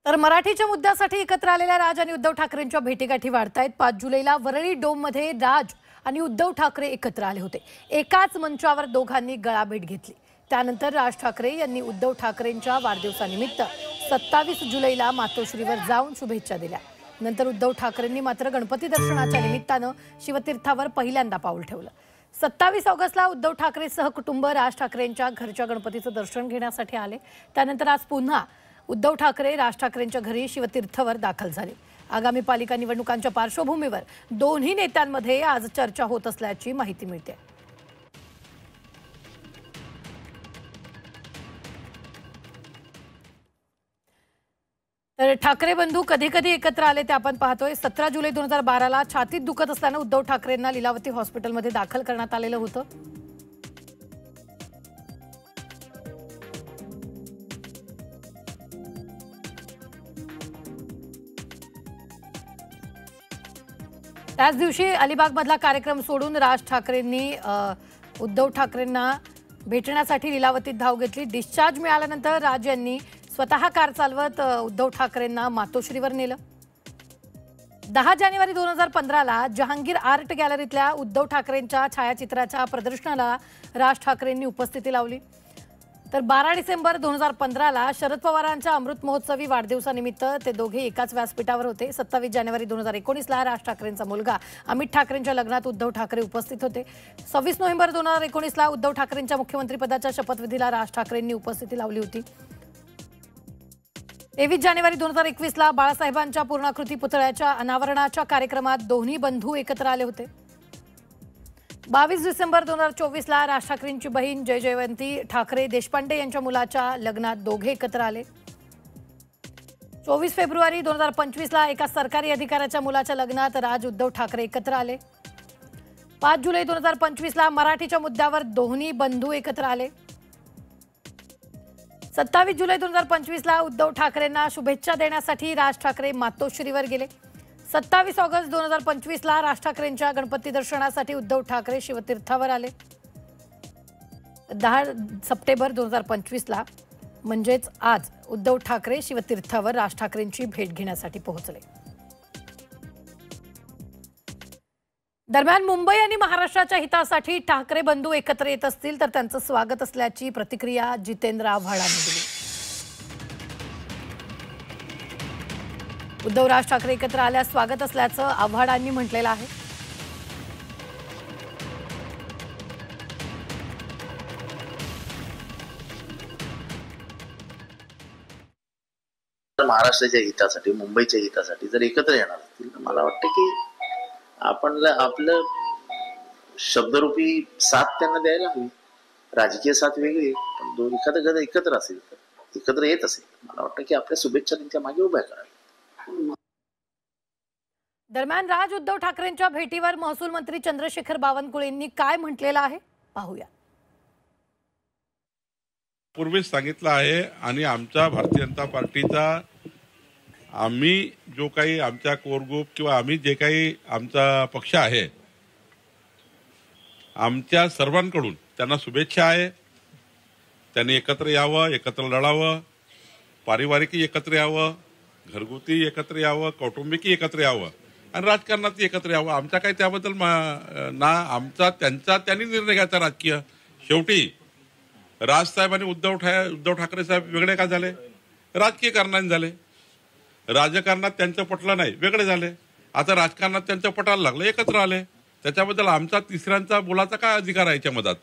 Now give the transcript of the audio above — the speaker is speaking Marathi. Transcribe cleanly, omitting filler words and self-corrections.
तर मराठीच्या मुद्द्यासाठी एकत्र आलेल्या राज आणि उद्धव ठाकरेंच्या भेटीगाठी वाढतायत। 5 जुलैला वरळी डोममध्ये राज आणि उद्धव ठाकरे एकत्र आले होते। एकाच मंचावर दोघांनी गळाभेट घेतली। त्यानंतर राज ठाकरे यांनी उद्धव ठाकरेंच्या वाढदिवसानिमित्त 27 जुलैला मातोश्रीवर जाऊन शुभेच्छा दिल्या। नंतर उद्धव ठाकरेंनी मात्र गणपती दर्शनाच्या निमित्ताने शिवतीर्थावर पहिल्यांदा पाऊल ठेवलं। 27 ऑगस्टला उद्धव ठाकरे सहकुटुंब राज ठाकरेंच्या घरच्या गणपतीचं दर्शन घेण्यासाठी आले। त्यानंतर आज पुन्हा उद्धव ठाकरे राज ठाकरेंच्या घरी शिवतीर्थावर दाखल झाले। आगामी पालिका निवडणुकांच्या पार्श्वभूमीवर दोन्ही नेत्यांमध्ये आज चर्चा होत असल्याची माहिती मिळते। तर ठाकरे बंधू कधी कधी एकत्र आले ते आपण पाहतोय। 17 जुलै 2012ला छातीत दुखत असताना उद्धव ठाकरेंना लीलावती हॉस्पिटलमध्ये दाखल करण्यात आलेलं होतं। त्याच दिवशी अलिबागमधला कार्यक्रम सोडून राज ठाकरेंनी उद्धव ठाकरेंना भेटण्यासाठी लीलावतीत धाव घेतली। डिस्चार्ज मिळाल्यानंतर राज यांनी स्वतः कार चालवत उद्धव ठाकरेंना मातोश्रीवर नेलं। 10 जानेवारी 2015ला जहांगीर आर्ट गॅलरीतल्या उद्धव ठाकरेंच्या छायाचित्राच्या प्रदर्शनाला राज ठाकरेंनी उपस्थिती लावली। तर 12 डिसेंबर 2015ला शरद पवारांच्या अमृत महोत्सवी वाढदिवसानिमित्त ते दोघे एकाच व्यासपीठावर होते। 27 जानेवारी 2019ला राज ठाकरेंचा मुलगा अमित ठाकरेंच्या लग्नात उद्धव ठाकरे उपस्थित होते। 26 नोव्हेंबर 2019ला उद्धव ठाकरेंच्या मुख्यमंत्रीपदाच्या शपथविधीला राज ठाकरेंनी उपस्थिती लावली होती। 23 जानेवारी 2021ला बाळासाहेबांच्या पूर्णाकृती पुतळ्याच्या अनावरणाच्या कार्यक्रमात दोन्ही बंधू एकत्र आले होते। 22 डिसेंबर 2024ला राज ठाकरेंची बहीण जयवंती ठाकरे देशपांडे यांच्या मुलाच्या लग्नात दोघे एकत्र आले। 24 फेब्रुवारी 2025ला एका सरकारी अधिकाऱ्याच्या मुलाच्या लग्नात राज उद्धव ठाकरे एकत्र आले। 5 जुलै 2025ला मराठीच्या मुद्द्यावर दोन्ही बंधू एकत्र आले। 27 जुलै 2025ला उद्धव ठाकरेंना शुभेच्छा देण्यासाठी राज ठाकरे मातोश्रीवर गेले। 27 ऑगस्ट 2025ला राज ठाकरेंच्या गणपती दर्शनासाठी उद्धव ठाकरे शिवतीर्थावर आले। 10 सप्टेंबर 2025ला म्हणजेच आज उद्धव ठाकरे शिवतीर्थावर राज ठाकरेंची भेट घेण्यासाठी पोहोचले। दरम्यान मुंबई आणि महाराष्ट्राच्या हितासाठी ठाकरे बंधू एकत्र येत असतील तर त्यांचं स्वागत असल्याची प्रतिक्रिया जितेंद्र आव्हाडांनी दिली। उद्धव राज ठाकरे एकत्र आल्यास स्वागत असल्याचं आव्हाडांनी म्हटलेलं आहे। महाराष्ट्राच्या हितासाठी मुंबईच्या हितासाठी जर एकत्र येणार असतील तर मला वाटतं की आपण आपलं शब्दरूपी साथ त्यांना द्यायला हवी। राजकीय साथ वेगळी, पण दोन एखादं एकत्र असेल तर एकत्र येत असेल मला वाटतं की आपल्या शुभेच्छा त्यांच्या मागे उभ्या कराव्या। दरम्यान राज उद्धव ठाकरेंच्या भेटीवर महसूल मंत्री चंद्रशेखर बावनकुळेंनी काय म्हटलेलं आहे पाहूया। पूर्वीच सांगितलं आहे आणि आमच्या भारतीय जनता पार्टीचा आम्ही जो काही आमच्या कोर ग्रुप किंवा आम्ही जे काही आमचा पक्ष आहे आमच्या सर्वांकडून त्यांना शुभेच्छा आहे। त्यांनी एकत्र यावं, एकत्र लढावं, पारिवारिक एकत्र यावं, घरगुती एकत्र यावं, कौटुंबिक एकत्र यावं आणि राजकारणात एकत्र यावं। आमचा काही त्याबद्दल ना आमचा त्यांचा त्यांनी निर्णय घ्यायचा राजकीय। शेवटी राजसाहेब आणि उद्धव ठाकरे साहेब वेगळे का झाले? राजकीय कारणाने झाले। राजकारणात त्यांचं पटलं नाही, वेगळे झाले। आता राजकारणात त्यांचं पटायला लागलं, एकत्र आले। त्याच्याबद्दल आमचा तिसऱ्यांचा बोलाचा काय अधिकार आहे याच्या मधात?